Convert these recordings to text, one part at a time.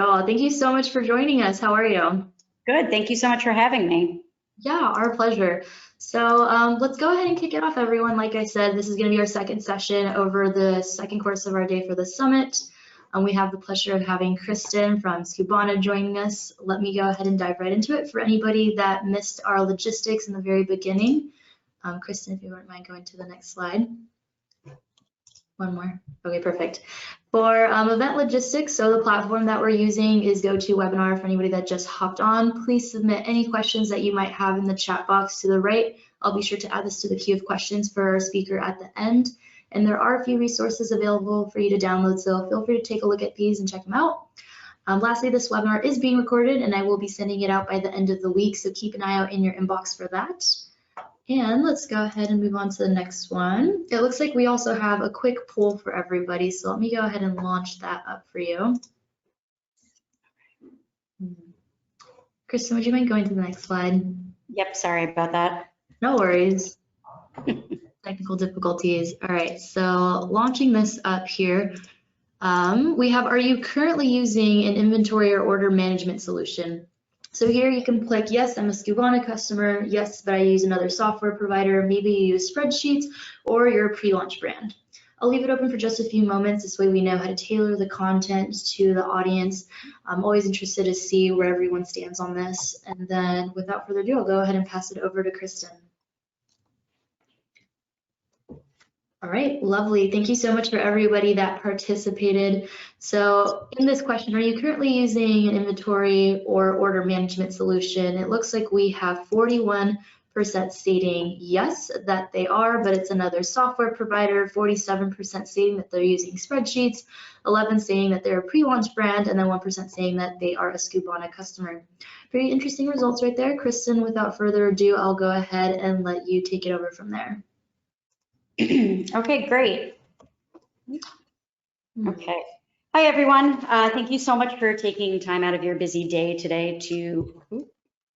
Oh, thank you so much for joining us. How are you? Good. Thank you so much for having me. Yeah, our pleasure. So let's go ahead and kick it off, everyone. Like I said, this is going to be our second session over the second course of our day for the summit. We have the pleasure of having Kristen from Skubana joining us. Let me go ahead and dive right into it. For anybody that missed our logistics in the very beginning, Kristen, if you wouldn't mind going to the next slide. One more. Okay, perfect. For event logistics, so the platform that we're using is GoToWebinar. For anybody that just hopped on, please submit any questions that you might have in the chat box to the right. I'll be sure to add this to the queue of questions for our speaker at the end. And there are a few resources available for you to download, so feel free to take a look at these and check them out. Lastly, this webinar is being recorded and I will be sending it out by the end of the week, so keep an eye out in your inbox for that. And let's go ahead and move on to the next one. It looks like we also have a quick poll for everybody, so let me go ahead and launch that up for you. Kristen, would you mind going to the next slide? Yep, sorry about that. No worries. Technical difficulties. All right, so launching this up here, we have, are you currently using an inventory or order management solution? So here you can click, yes, I'm a Skubana customer. Yes, but I use another software provider. Maybe you use spreadsheets or you're a pre-launch brand. I'll leave it open for just a few moments. This way we know how to tailor the content to the audience. I'm always interested to see where everyone stands on this. And then without further ado, I'll go ahead and pass it over to Kristen. All right, lovely. Thank you so much for everybody that participated. So in this question, are you currently using an inventory or order management solution? It looks like we have 41% stating yes, that they are, but it's another software provider, 47% stating that they're using spreadsheets, 11 saying that they're a pre-launch brand, and then 1% saying that they are a Skubana customer. Pretty interesting results right there. Kristen, without further ado, I'll go ahead and let you take it over from there. Okay, great. Okay. Hi, everyone. Thank you so much for taking time out of your busy day today to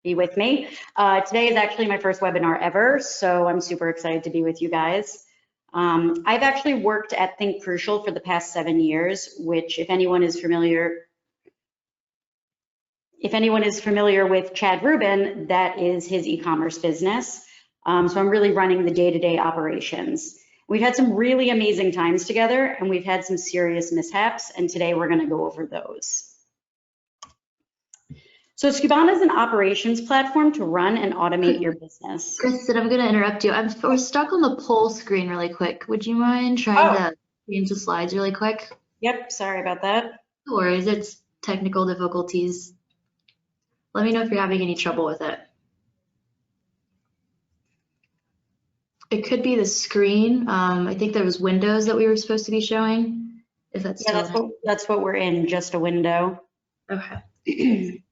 be with me. Today is actually my first webinar ever, so I'm super excited to be with you guys. I've actually worked at Think Crucial for the past 7 years, which if anyone is familiar with Chad Rubin, that is his e-commerce business. So I'm really running the day-to-day operations. We've had some really amazing times together and we've had some serious mishaps, and today we're gonna go over those. So Skubana is an operations platform to run and automate your business. Kristen, I'm gonna interrupt you. We're stuck on the poll screen really quick. Would you mind trying to change the slides really quick? Yep, sorry about that. No worries, it's technical difficulties. Let me know if you're having any trouble with it. It could be the screen. I think there was windows that we were supposed to be showing. If that's still that's what we're in, just a window. Okay.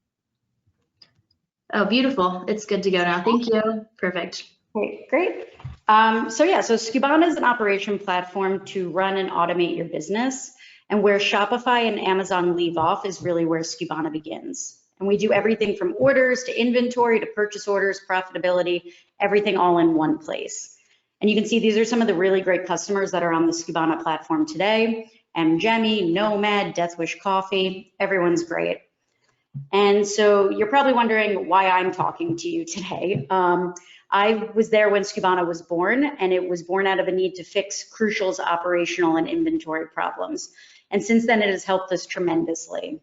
Oh, beautiful. It's good to go now. Thank you. Perfect. Okay, great. So Skubana is an operation platform to run and automate your business. And where Shopify and Amazon leave off is really where Skubana begins. And we do everything from orders to inventory to purchase orders, profitability, everything all in one place. And you can see these are some of the really great customers that are on the Skubana platform today. Gemmy, Nomad, Death Wish Coffee, everyone's great. And so you're probably wondering why I'm talking to you today. I was there when Skubana was born, and it was born out of a need to fix Crucial's operational and inventory problems. And since then, it has helped us tremendously.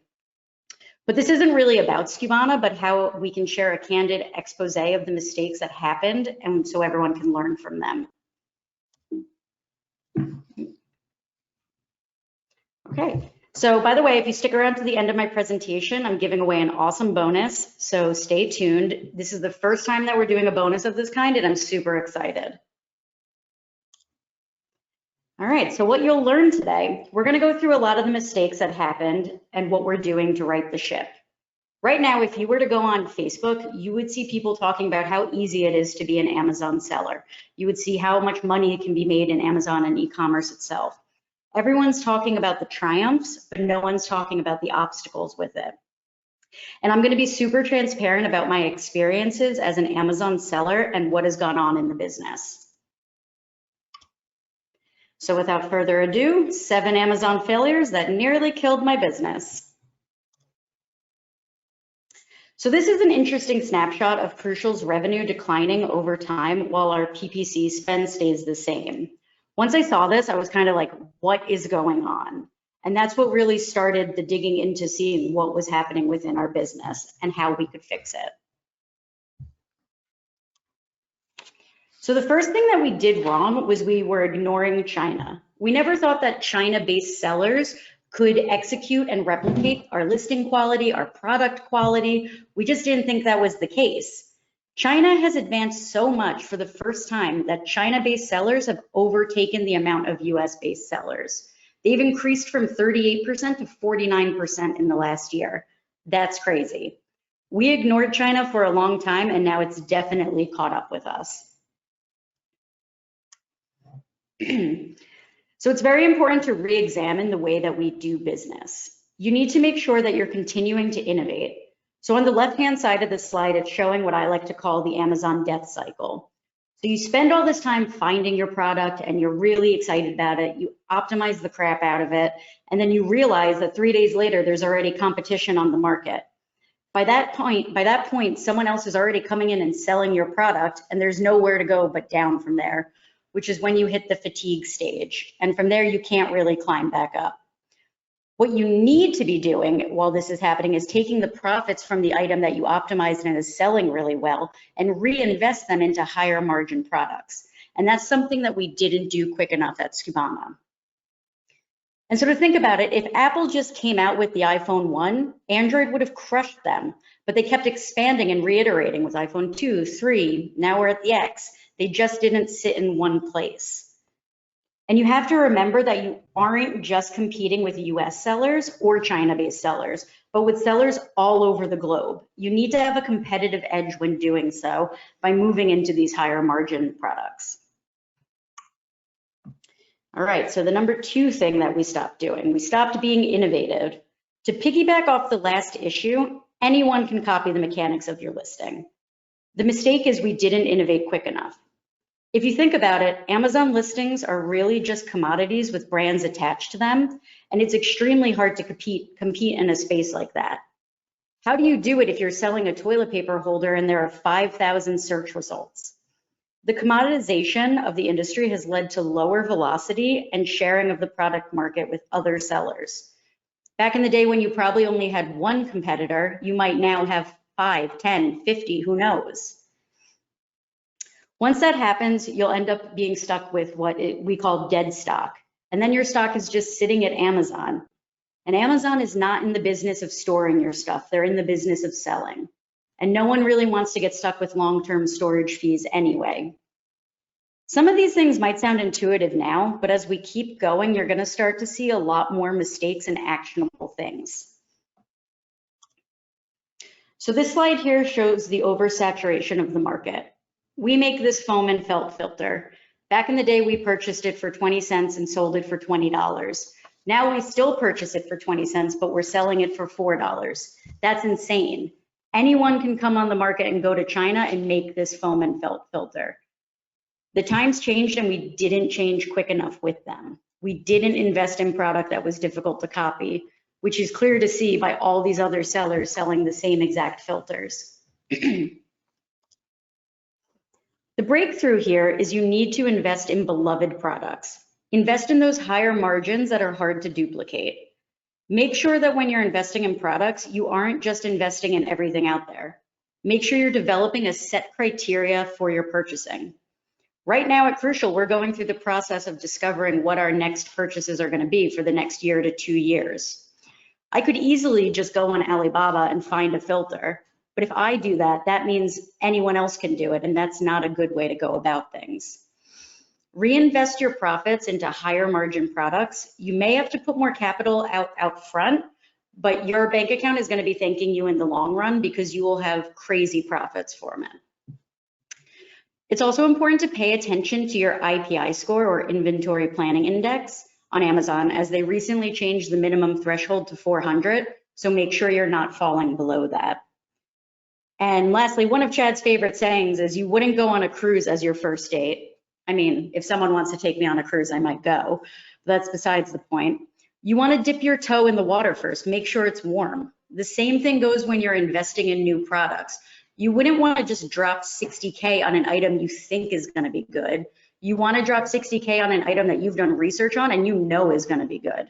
But this isn't really about Skubana, but how we can share a candid expose of the mistakes that happened, and so everyone can learn from them. Okay, so by the way, if you stick around to the end of my presentation, I'm giving away an awesome bonus, so stay tuned. This is the first time that we're doing a bonus of this kind, and I'm super excited. All right, so what you'll learn today, we're gonna go through a lot of the mistakes that happened and what we're doing to right the ship. Right now, if you were to go on Facebook, you would see people talking about how easy it is to be an Amazon seller. You would see how much money can be made in Amazon and e-commerce itself. Everyone's talking about the triumphs, but no one's talking about the obstacles with it. And I'm gonna be super transparent about my experiences as an Amazon seller and what has gone on in the business. So without further ado, 7 Amazon failures that nearly killed my business. So this is an interesting snapshot of Crucial's revenue declining over time while our PPC spend stays the same. Once I saw this, I was kind of like, what is going on? And that's what really started the digging into seeing what was happening within our business and how we could fix it. So the first thing that we did wrong was we were ignoring China. We never thought that China-based sellers could execute and replicate our listing quality, our product quality. We just didn't think that was the case. China has advanced so much for the first time that China-based sellers have overtaken the amount of US-based sellers. They've increased from 38% to 49% in the last year. That's crazy. We ignored China for a long time, and now it's definitely caught up with us. So it's very important to re-examine the way that we do business. You need to make sure that you're continuing to innovate. So on the left-hand side of the slide, it's showing what I like to call the Amazon death cycle. So you spend all this time finding your product and you're really excited about it. You optimize the crap out of it. And then you realize that 3 days later, there's already competition on the market. By that point, someone else is already coming in and selling your product, and there's nowhere to go but down from there, which is when you hit the fatigue stage. And from there, you can't really climb back up. What you need to be doing while this is happening is taking the profits from the item that you optimized and is selling really well and reinvest them into higher margin products. And that's something that we didn't do quick enough at Skubana. And so to think about it, if Apple just came out with the iPhone 1, Android would have crushed them, but they kept expanding and reiterating with iPhone 2, 3, now we're at the X. They just didn't sit in one place. And you have to remember that you aren't just competing with US sellers or China-based sellers, but with sellers all over the globe. You need to have a competitive edge when doing so by moving into these higher margin products. All right, so the number 2 thing that we stopped doing, we stopped being innovative. To piggyback off the last issue, anyone can copy the mechanics of your listing. The mistake is we didn't innovate quick enough. If you think about it, Amazon listings are really just commodities with brands attached to them, and it's extremely hard to compete in a space like that. How do you do it if you're selling a toilet paper holder and there are 5,000 search results? The commoditization of the industry has led to lower velocity and sharing of the product market with other sellers. Back in the day when you probably only had one competitor, you might now have 5, 10, 50, who knows? Once that happens, you'll end up being stuck with what we call dead stock. And then your stock is just sitting at Amazon. And Amazon is not in the business of storing your stuff. They're in the business of selling. And no one really wants to get stuck with long-term storage fees anyway. Some of these things might sound intuitive now, but as we keep going, you're going to start to see a lot more mistakes and actionable things. So this slide here shows the oversaturation of the market. We make this foam and felt filter. Back in the day, we purchased it for 20 cents and sold it for $20. Now we still purchase it for 20 cents, but we're selling it for $4. That's insane. Anyone can come on the market and go to China and make this foam and felt filter. The times changed and we didn't change quick enough with them. We didn't invest in product that was difficult to copy, which is clear to see by all these other sellers selling the same exact filters. The breakthrough here is you need to invest in beloved products. Invest in those higher margins that are hard to duplicate. Make sure that when you're investing in products, you aren't just investing in everything out there. Make sure you're developing a set criteria for your purchasing. Right now at Crucial, we're going through the process of discovering what our next purchases are going to be for the next year to 2 years. I could easily just go on Alibaba and find a filter. But if I do that, that means anyone else can do it, and that's not a good way to go about things. Reinvest your profits into higher margin products. You may have to put more capital out front, but your bank account is going to be thanking you in the long run because you will have crazy profits from it. It's also important to pay attention to your IPI score or inventory planning index on Amazon, as they recently changed the minimum threshold to 400, so make sure you're not falling below that. And lastly, one of Chad's favorite sayings is you wouldn't go on a cruise as your first date. I mean, if someone wants to take me on a cruise, I might go, but that's besides the point. You want to dip your toe in the water first, make sure it's warm. The same thing goes when you're investing in new products. You wouldn't want to just drop 60K on an item you think is going to be good. You want to drop 60K on an item that you've done research on and you know is going to be good.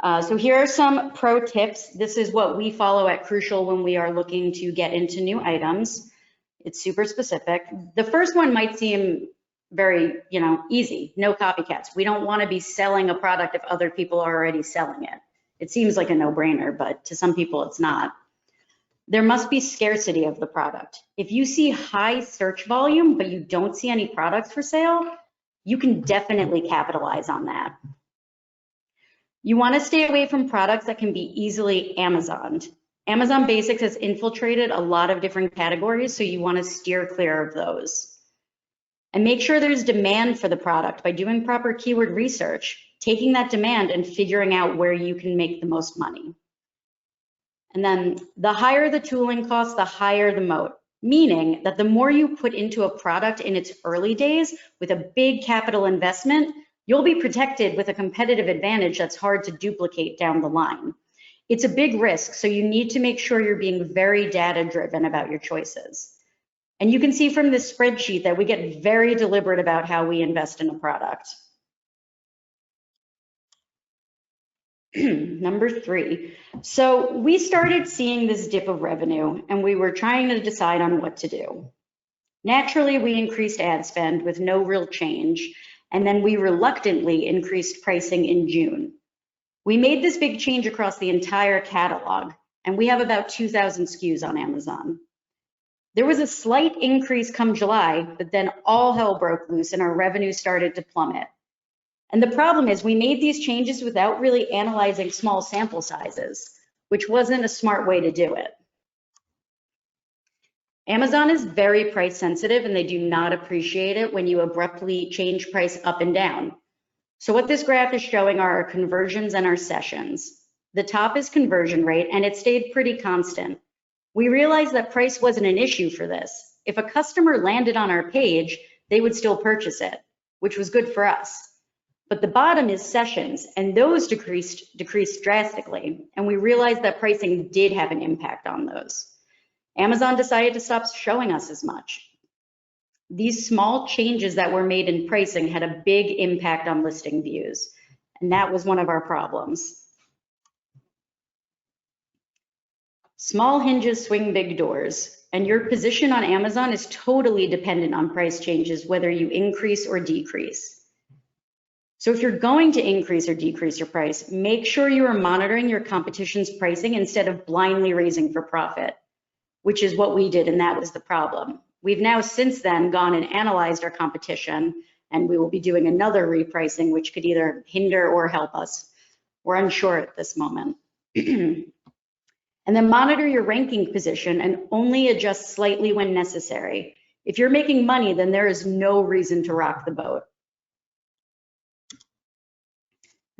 So here are some pro tips. This is what we follow at Crucial when we are looking to get into new items. It's super specific. The first one might seem very, easy. No copycats. We don't want to be selling a product if other people are already selling it. It seems like a no-brainer, but to some people it's not. There must be scarcity of the product. If you see high search volume, but you don't see any products for sale, you can definitely capitalize on that. You want to stay away from products that can be easily Amazoned. Amazon Basics has infiltrated a lot of different categories, so you want to steer clear of those. And make sure there's demand for the product by doing proper keyword research, taking that demand and figuring out where you can make the most money. And then the higher the tooling costs, the higher the moat, meaning that the more you put into a product in its early days with a big capital investment, you'll be protected with a competitive advantage that's hard to duplicate down the line. It's a big risk, so you need to make sure you're being very data-driven about your choices. And you can see from this spreadsheet that we get very deliberate about how we invest in a product. Number 3. So we started seeing this dip of revenue and we were trying to decide on what to do. Naturally, we increased ad spend with no real change, and then we reluctantly increased pricing in June. We made this big change across the entire catalog, and we have about 2,000 SKUs on Amazon. There was a slight increase come July, but then all hell broke loose and our revenue started to plummet. And the problem is we made these changes without really analyzing small sample sizes, which wasn't a smart way to do it. Amazon is very price sensitive and they do not appreciate it when you abruptly change price up and down. So what this graph is showing are our conversions and our sessions. The top is conversion rate and it stayed pretty constant. We realized that price wasn't an issue for this. If a customer landed on our page, they would still purchase it, which was good for us. But the bottom is sessions, and those decreased drastically, and we realized that pricing did have an impact on those. Amazon decided to stop showing us as much. These small changes that were made in pricing had a big impact on listing views, and that was one of our problems. Small hinges swing big doors, and your position on Amazon is totally dependent on price changes, whether you increase or decrease. So if you're going to increase or decrease your price, make sure you are monitoring your competition's pricing instead of blindly raising for profit, which is what we did, and that was the problem. We've now since then gone and analyzed our competition, and we will be doing another repricing, which could either hinder or help us. We're unsure at this moment. And then monitor your ranking position and only adjust slightly when necessary. If you're making money, then there is no reason to rock the boat.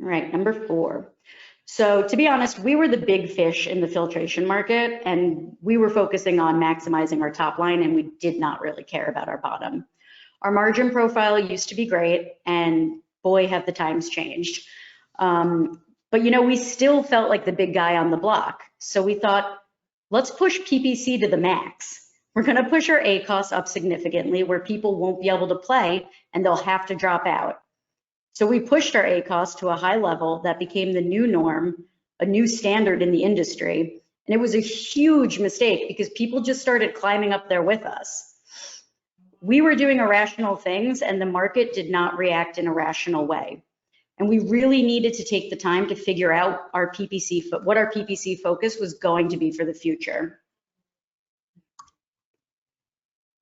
All right, number 4. So to be honest, we were the big fish in the filtration market and we were focusing on maximizing our top line and we did not really care about our bottom. Our margin profile used to be great and boy, have the times changed. But we still felt like the big guy on the block. So we thought, let's push PPC to the max. We're gonna push our ACOS up significantly where people won't be able to play and they'll have to drop out. So we pushed our ACOS to a high level that became the new norm, a new standard in the industry. And it was a huge mistake because people just started climbing up there with us. We were doing irrational things and the market did not react in a rational way. And we really needed to take the time to figure out what our PPC focus was going to be for the future.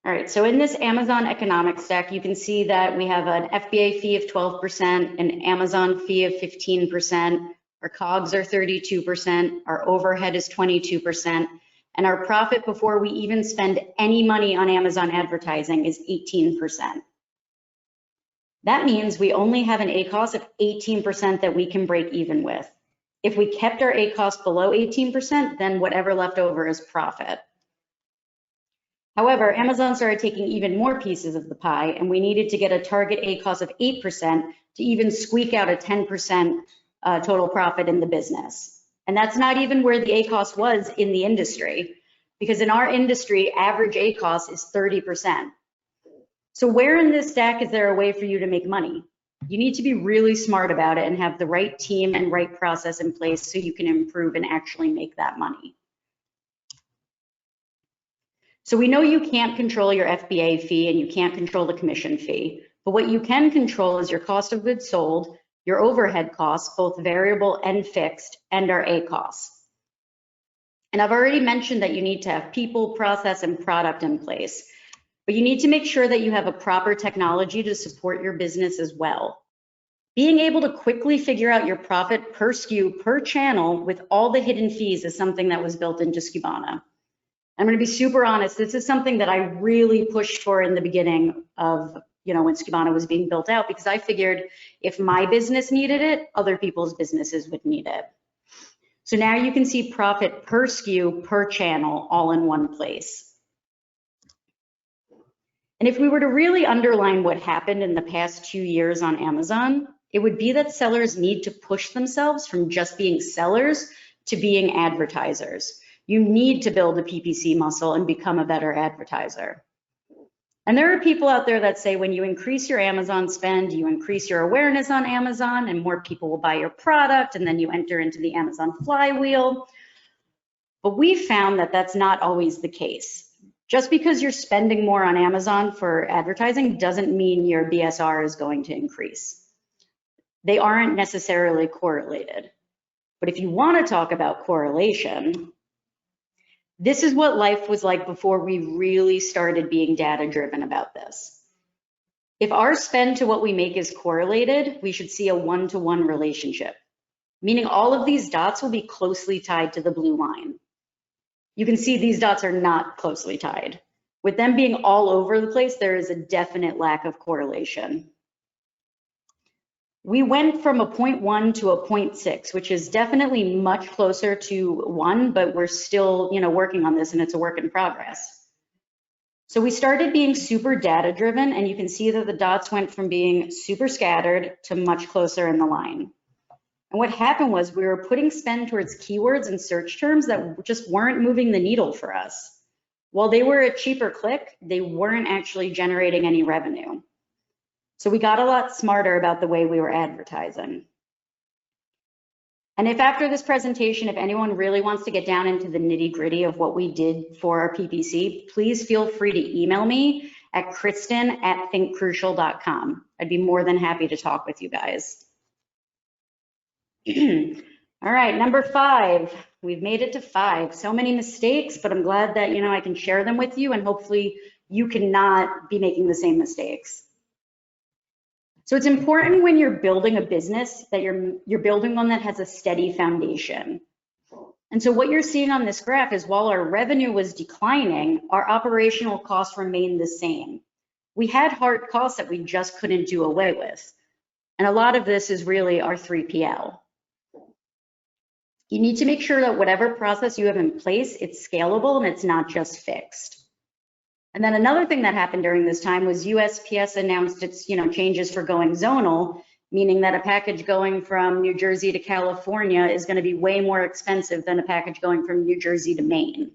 All right, so in this Amazon economic stack, you can see that we have an FBA fee of 12%, an Amazon fee of 15%, our COGS are 32%, our overhead is 22%, and our profit before we even spend any money on Amazon advertising is 18%. That means we only have an ACOS of 18% that we can break even with. If we kept our ACOS below 18%, then whatever left over is profit. However, Amazon started taking even more pieces of the pie and we needed to get a target ACOS of 8% to even squeak out a 10% total profit in the business. And that's not even where the ACOS was in the industry, because in our industry, average ACOS is 30%. So where in this stack is there a way for you to make money? You need to be really smart about it and have the right team and right process in place so you can improve and actually make that money. So we know you can't control your FBA fee and you can't control the commission fee, but what you can control is your cost of goods sold, your overhead costs, both variable and fixed, and our ACOS. And I've already mentioned that you need to have people, process, and product in place. But you need to make sure that you have a proper technology to support your business as well. Being able to quickly figure out your profit per SKU, per channel, with all the hidden fees is something that was built into Skubana. I'm going to be super honest, this is something that I really pushed for in the beginning of, when Skubana was being built out, because I figured if my business needed it, other people's businesses would need it. So now you can see profit per SKU, per channel, all in one place. And if we were to really underline what happened in the past 2 years on Amazon, it would be that sellers need to push themselves from just being sellers to being advertisers. You need to build a PPC muscle and become a better advertiser. And there are people out there that say when you increase your Amazon spend, you increase your awareness on Amazon and more people will buy your product and then you enter into the Amazon flywheel. But we found that that's not always the case. Just because you're spending more on Amazon for advertising doesn't mean your BSR is going to increase. They aren't necessarily correlated. But if you want to talk about correlation, this is what life was like before we really started being data-driven about this. If our spend to what we make is correlated, we should see a one-to-one relationship, meaning all of these dots will be closely tied to the blue line. You can see these dots are not closely tied. With them being all over the place, there is a definite lack of correlation. We went from a 0.1 to a 0.6, which is definitely much closer to 1, but we're still, working on this and it's a work in progress. So we started being super data driven and you can see that the dots went from being super scattered to much closer in the line. And what happened was we were putting spend towards keywords and search terms that just weren't moving the needle for us. While they were a cheaper click, they weren't actually generating any revenue. So we got a lot smarter about the way we were advertising. And if after this presentation, if anyone really wants to get down into the nitty-gritty of what we did for our PPC, please feel free to email me at kristen@thinkcrucial.com. I'd be more than happy to talk with you guys. All right, number 5. We've made it to 5. So many mistakes, but I'm glad that I can share them with you and hopefully you cannot be making the same mistakes. So it's important when you're building a business that you're building one that has a steady foundation. And so what you're seeing on this graph is while our revenue was declining, our operational costs remained the same. We had hard costs that we just couldn't do away with. And a lot of this is really our 3PL. You need to make sure that whatever process you have in place, it's scalable and it's not just fixed. And then another thing that happened during this time was USPS announced its changes for going zonal, meaning that a package going from New Jersey to California is going to be way more expensive than a package going from New Jersey to Maine.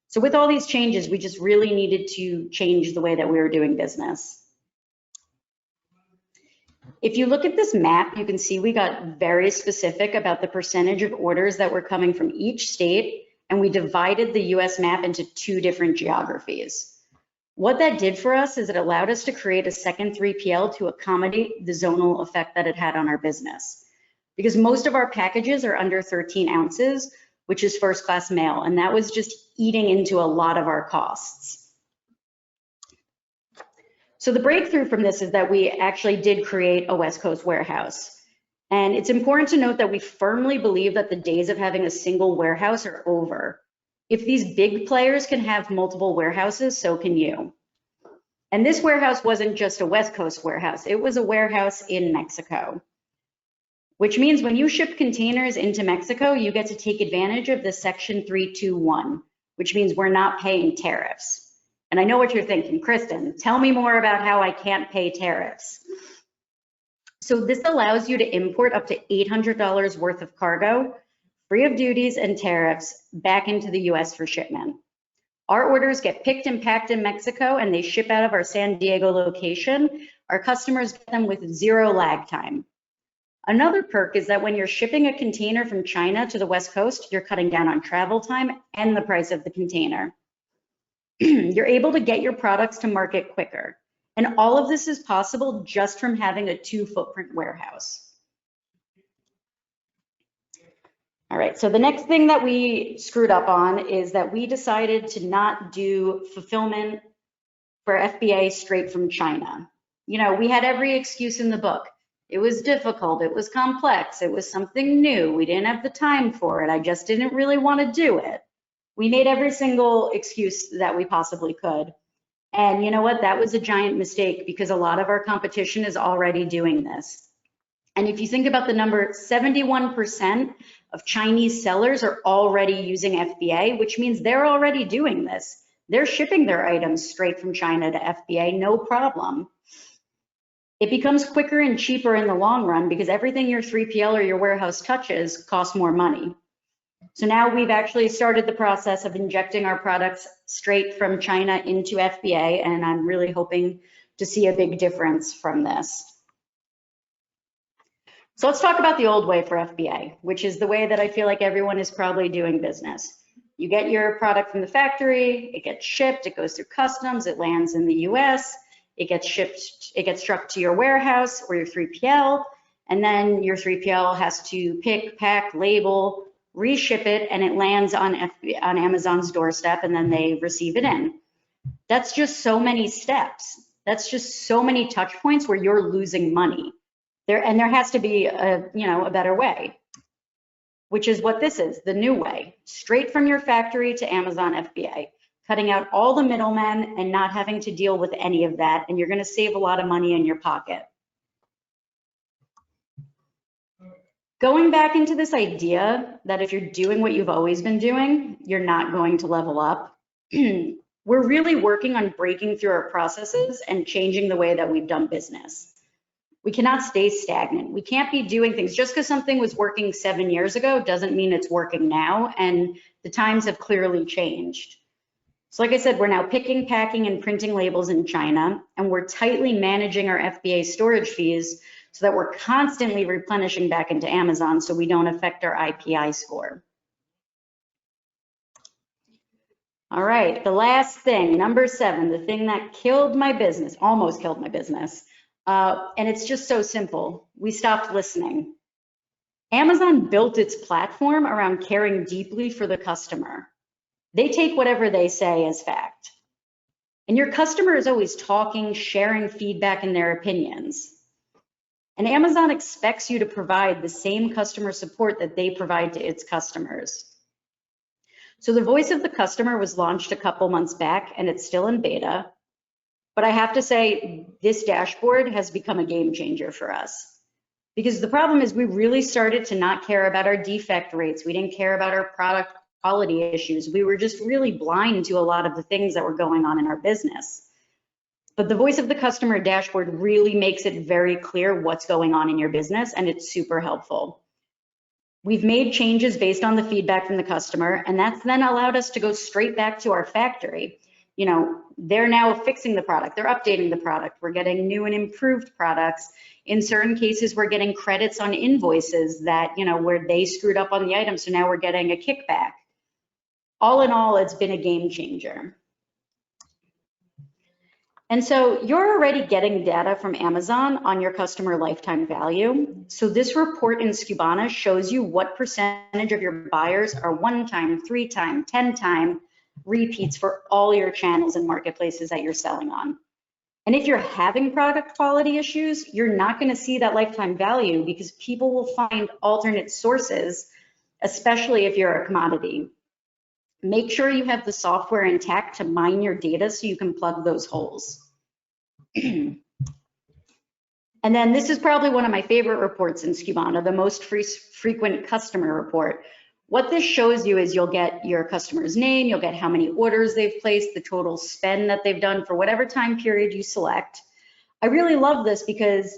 So with all these changes, we just really needed to change the way that we were doing business. If you look at this map, you can see we got very specific about the percentage of orders that were coming from each state, and we divided the US map into 2 different geographies. What that did for us is it allowed us to create a second 3PL to accommodate the zonal effect that it had on our business. Because most of our packages are under 13 ounces, which is first class mail, and that was just eating into a lot of our costs. So the breakthrough from this is that we actually did create a West Coast warehouse. And it's important to note that we firmly believe that the days of having a single warehouse are over. If these big players can have multiple warehouses, so can you. And this warehouse wasn't just a West Coast warehouse, it was a warehouse in Mexico. Which means when you ship containers into Mexico, you get to take advantage of the Section 321, which means we're not paying tariffs. And I know what you're thinking, Kristen, tell me more about how I can't pay tariffs. So this allows you to import up to $800 worth of cargo free of duties and tariffs, back into the US for shipment. Our orders get picked and packed in Mexico and they ship out of our San Diego location. Our customers get them with 0 lag time. Another perk is that when you're shipping a container from China to the West Coast, you're cutting down on travel time and the price of the container. You're able to get your products to market quicker. And all of this is possible just from having a 2-footprint warehouse. All right, so the next thing that we screwed up on is that we decided to not do fulfillment for FBA straight from China. You know, we had every excuse in the book. It was difficult, it was complex, it was something new, we didn't have the time for it, I just didn't really want to do it. We made every single excuse that we possibly could. And you know what, that was a giant mistake because a lot of our competition is already doing this. And if you think about the number, 71% of Chinese sellers are already using FBA, which means they're already doing this. They're shipping their items straight from China to FBA, no problem. It becomes quicker and cheaper in the long run because everything your 3PL or your warehouse touches costs more money. So now we've actually started the process of injecting our products straight from China into FBA, and I'm really hoping to see a big difference from this. So let's talk about the old way for FBA, which is the way that I feel like everyone is probably doing business. You get your product from the factory, it gets shipped, it goes through customs, it lands in the US, it gets shipped, it gets trucked to your warehouse or your 3PL, and then your 3PL has to pick, pack, label, reship it, and it lands on Amazon's doorstep, and then they receive it in. That's just so many steps. That's just so many touch points where you're losing money. There has to be a better way, which is what this is, the new way, straight from your factory to Amazon FBA, cutting out all the middlemen and not having to deal with any of that, and you're going to save a lot of money in your pocket. Going back into this idea that if you're doing what you've always been doing, you're not going to level up. We're really working on breaking through our processes and changing the way that we've done business. We cannot stay stagnant. We can't be doing things just because something was working 7 years ago doesn't mean it's working now, and the times have clearly changed. So like I said, we're now picking, packing, and printing labels in China, and we're tightly managing our FBA storage fees so that we're constantly replenishing back into Amazon so we don't affect our IPI score. All right, the last thing, number 7, the thing that killed my business, almost killed my business, and it's just so simple. We stopped listening. Amazon built its platform around caring deeply for the customer. They take whatever they say as fact. And your customer is always talking, sharing feedback and their opinions. And Amazon expects you to provide the same customer support that they provide to its customers. So the voice of the customer was launched a couple months back and it's still in beta. But I have to say, this dashboard has become a game changer for us. Because the problem is we really started to not care about our defect rates. We didn't care about our product quality issues. We were just really blind to a lot of the things that were going on in our business. But the voice of the customer dashboard really makes it very clear what's going on in your business, and it's super helpful. We've made changes based on the feedback from the customer, and that's then allowed us to go straight back to our factory. You know, they're now fixing the product, they're updating the product, we're getting new and improved products. In certain cases, we're getting credits on invoices that, you know, where they screwed up on the item, so now we're getting a kickback. All in all, it's been a game changer. And so you're already getting data from Amazon on your customer lifetime value. So this report in Skubana shows you what percentage of your buyers are 1-time, 3-time, 10-time repeats for all your channels and marketplaces that you're selling on. And if you're having product quality issues, you're not going to see that lifetime value because people will find alternate sources, especially if you're a commodity. Make sure you have the software intact to mine your data so you can plug those holes. And then this is probably one of my favorite reports in Skubana, the most frequent customer report. What this shows you is you'll get your customer's name, you'll get how many orders they've placed, the total spend that they've done for whatever time period you select. I really love this because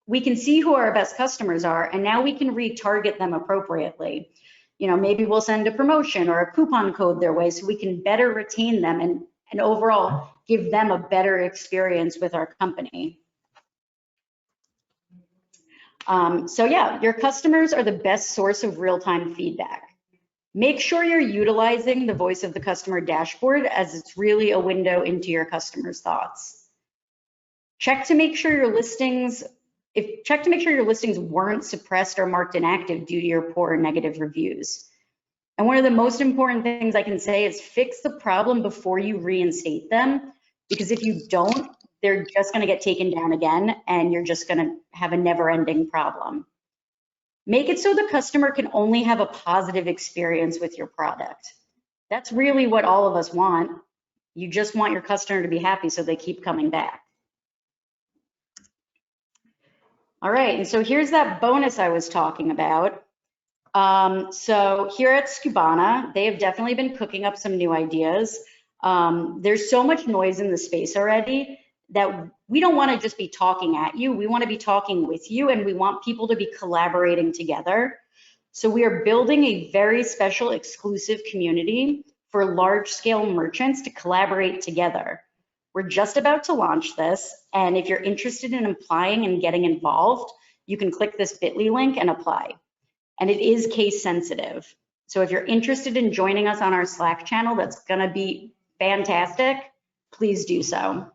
we can see who our best customers are, and now we can retarget them appropriately. maybe we'll send a promotion or a coupon code their way so we can better retain them and overall give them a better experience with our company. So yeah, your customers are the best source of real-time feedback. Make sure you're utilizing the voice of the customer dashboard, as it's really a window into your customers' thoughts. Check to make sure your listings weren't suppressed or marked inactive due to your poor or negative reviews. And one of the most important things I can say is fix the problem before you reinstate them, because if you don't, they're just going to get taken down again, and you're just going to have a never-ending problem. Make it so the customer can only have a positive experience with your product. That's really what all of us want. You just want your customer to be happy so they keep coming back. All right, and so here's that bonus I was talking about. So here at Skubana, they have definitely been cooking up some new ideas. There's so much noise in the space already that we don't want to just be talking at you. We want to be talking with you, and we want people to be collaborating together. So we are building a very special exclusive community for large-scale merchants to collaborate together. We're just about to launch this, and if you're interested in applying and getting involved, you can click this bit.ly link and apply. And it is case sensitive. So if you're interested in joining us on our Slack channel, that's going to be fantastic. Please do so.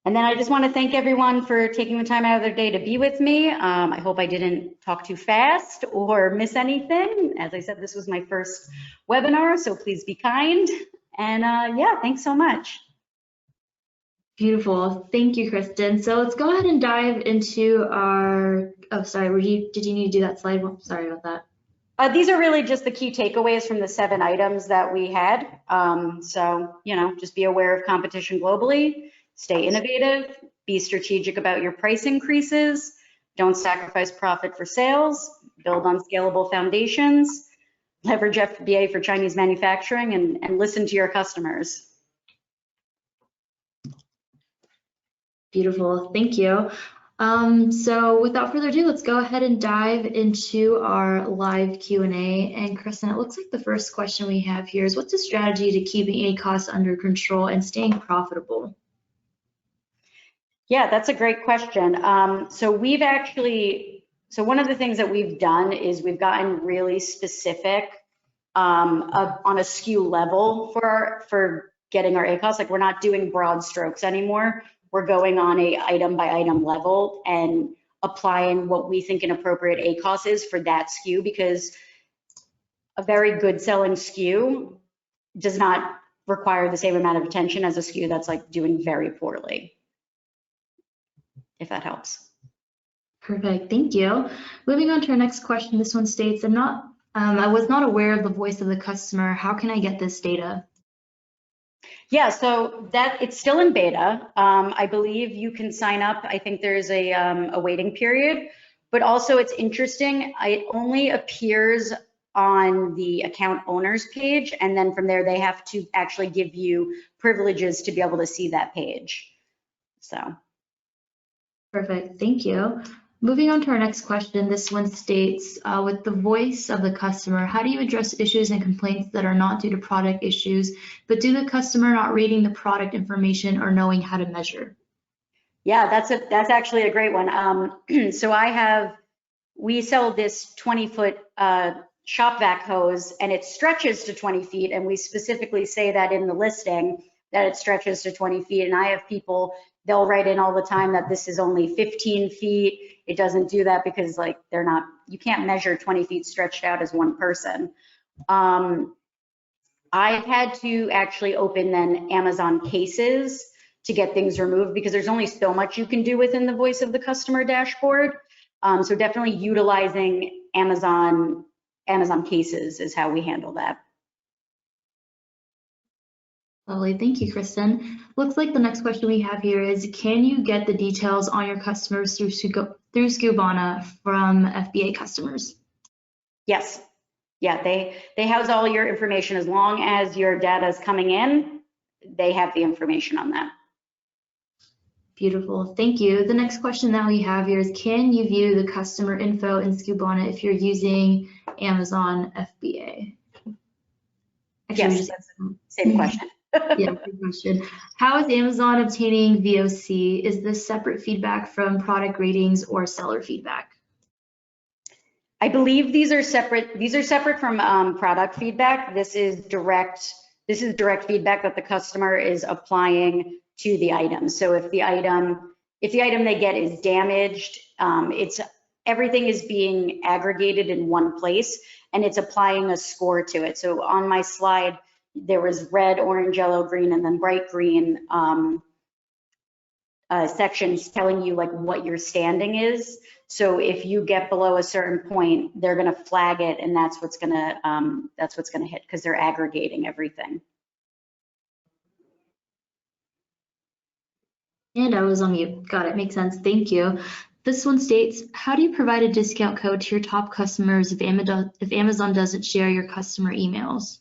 And then I just want to thank everyone for taking the time out of their day to be with me. I hope I didn't talk too fast or miss anything. As I said, this was my first webinar, so please be kind. And yeah, thanks so much. Beautiful. Thank you, Kristen. So let's go ahead and dive into our, oh, sorry, did you need to do that slide? Well, sorry about that. These are really just the key takeaways from the 7 items that we had. So, just be aware of competition globally. Stay innovative, be strategic about your price increases, don't sacrifice profit for sales, build on scalable foundations, leverage FBA for Chinese manufacturing, and listen to your customers. Beautiful, thank you. So without further ado, let's go ahead and dive into our live Q&A. And Kristen, it looks like the first question we have here is, what's the strategy to keeping ACOS under control and staying profitable? Yeah, that's a great question. So one of the things that we've done is we've gotten really specific on a SKU level for getting our ACOS. Like, we're not doing broad strokes anymore. We're going on a item by item level and applying what we think an appropriate ACOS is for that SKU, because a very good selling SKU does not require the same amount of attention as a SKU that's like doing very poorly. If that helps. Perfect, thank you. Moving on to our next question. This one states, I was not aware of the voice of the customer. How can I get this data? Yeah, so it's still in beta. I believe you can sign up. I think there's a waiting period, but also it's interesting. It only appears on the account owners page, and then from there they have to actually give you privileges to be able to see that page. So. Perfect, thank you. Moving on to our next question, this one states, with the voice of the customer, how do you address issues and complaints that are not due to product issues, but due to the customer not reading the product information or knowing how to measure? Yeah, that's actually a great one. So we sell this 20-foot shop vac hose, and it stretches to 20 feet, and we specifically say that in the listing that it stretches to 20 feet, and I have people, they'll write in all the time that this is only 15 feet. It doesn't do that because you can't measure 20 feet stretched out as one person. I've had to actually open then Amazon cases to get things removed, because there's only so much you can do within the voice of the customer dashboard. So definitely utilizing Amazon cases is how we handle that. Lovely, thank you, Kristen. Looks like the next question we have here is, can you get the details on your customers through Skubana from FBA customers? Yes, yeah, they house all your information. As long as your data is coming in, they have the information on that. Beautiful, thank you. The next question that we have here is, can you view the customer info in Skubana if you're using Amazon FBA? Actually, Yes, that's the same question. Yeah, good question. How is Amazon obtaining VOC? Is this separate feedback from product ratings or seller feedback? I believe these are separate. These are separate from product feedback. This is direct feedback that the customer is applying to the item. So if the item they get is damaged, everything is being aggregated in one place, and it's applying a score to it. So on my slide, there was red, orange, yellow, green, and then bright green sections telling you like what your standing is. So if you get below a certain point, they're going to flag it, and that's what's going to hit, because they're aggregating everything. And I was on mute. Got it. Makes sense. Thank you. This one states, how do you provide a discount code to your top customers if Amazon doesn't share your customer emails?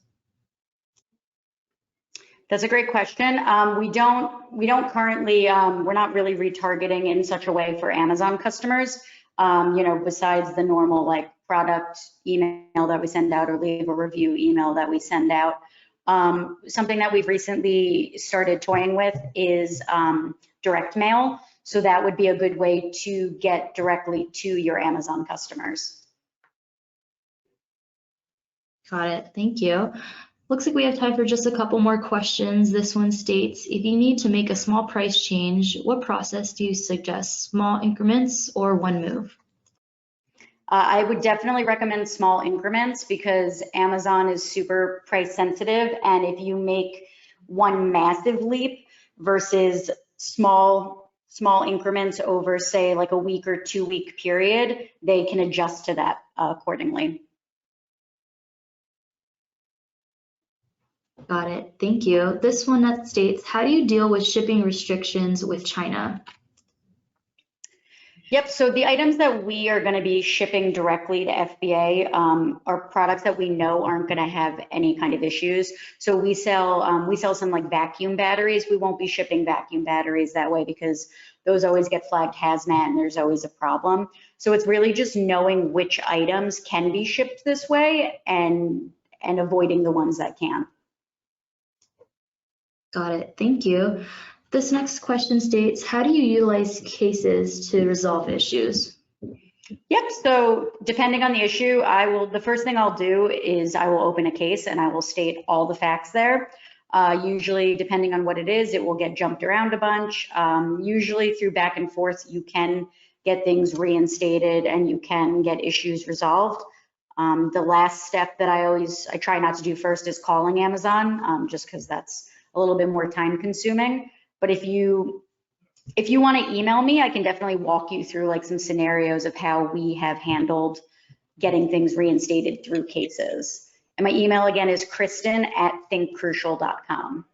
That's a great question. We don't currently, we're not really retargeting in such a way for Amazon customers, besides the normal like product email that we send out or leave a review email that we send out. Something that we've recently started toying with is direct mail. So that would be a good way to get directly to your Amazon customers. Got it. Thank you. Looks like we have time for just a couple more questions. This one states, if you need to make a small price change, what process do you suggest? Small increments or one move? I would definitely recommend small increments because Amazon is super price sensitive. And if you make one massive leap versus small increments over, say, like a week or 2 week period, they can adjust to that accordingly. Got it. Thank you. This one that states, how do you deal with shipping restrictions with China? Yep, so the items that we are going to be shipping directly to FBA are products that we know aren't going to have any kind of issues. So we sell some like vacuum batteries. We won't be shipping vacuum batteries that way because those always get flagged hazmat and there's always a problem. So it's really just knowing which items can be shipped this way and avoiding the ones that can't. Got it. Thank you. This next question states, how do you utilize cases to resolve issues? Yep, so depending on the issue, the first thing I'll do is I will open a case and I will state all the facts there. Usually, depending on what it is, it will get jumped around a bunch. Usually through back and forth, you can get things reinstated and you can get issues resolved. The last step that I try not to do first is calling Amazon, just because that's a little bit more time consuming. But if you want to email me, I can definitely walk you through like some scenarios of how we have handled getting things reinstated through cases. And my email again is kristen@thinkcrucial.com.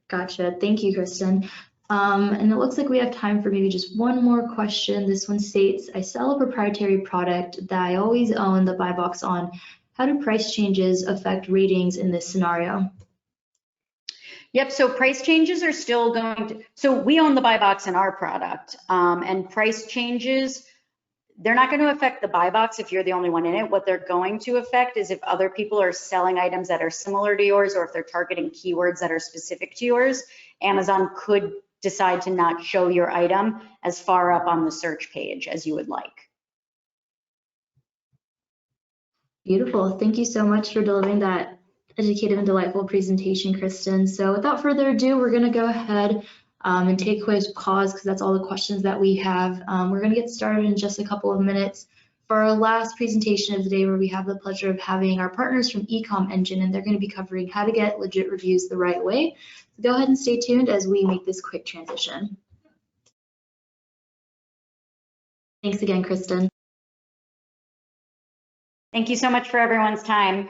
Gotcha. Thank you, Kristen. And it looks like we have time for maybe just one more question. This one states, I sell a proprietary product that I always own the buy box on. How do price changes affect ratings in this scenario? Yep, so price changes are still going to, so we own the buy box in our product, and price changes, they're not going to affect the buy box if you're the only one in it. What they're going to affect is if other people are selling items that are similar to yours, or if they're targeting keywords that are specific to yours, Amazon could decide to not show your item as far up on the search page as you would like. Beautiful. Thank you so much for delivering that educative and delightful presentation, Kristen. So without further ado, we're going to go ahead and take a quick pause because that's all the questions that we have. We're going to get started in just a couple of minutes for our last presentation of the day, where we have the pleasure of having our partners from Ecom Engine, and they're going to be covering how to get legit reviews the right way. So go ahead and stay tuned as we make this quick transition. Thanks again, Kristen. Thank you so much for everyone's time.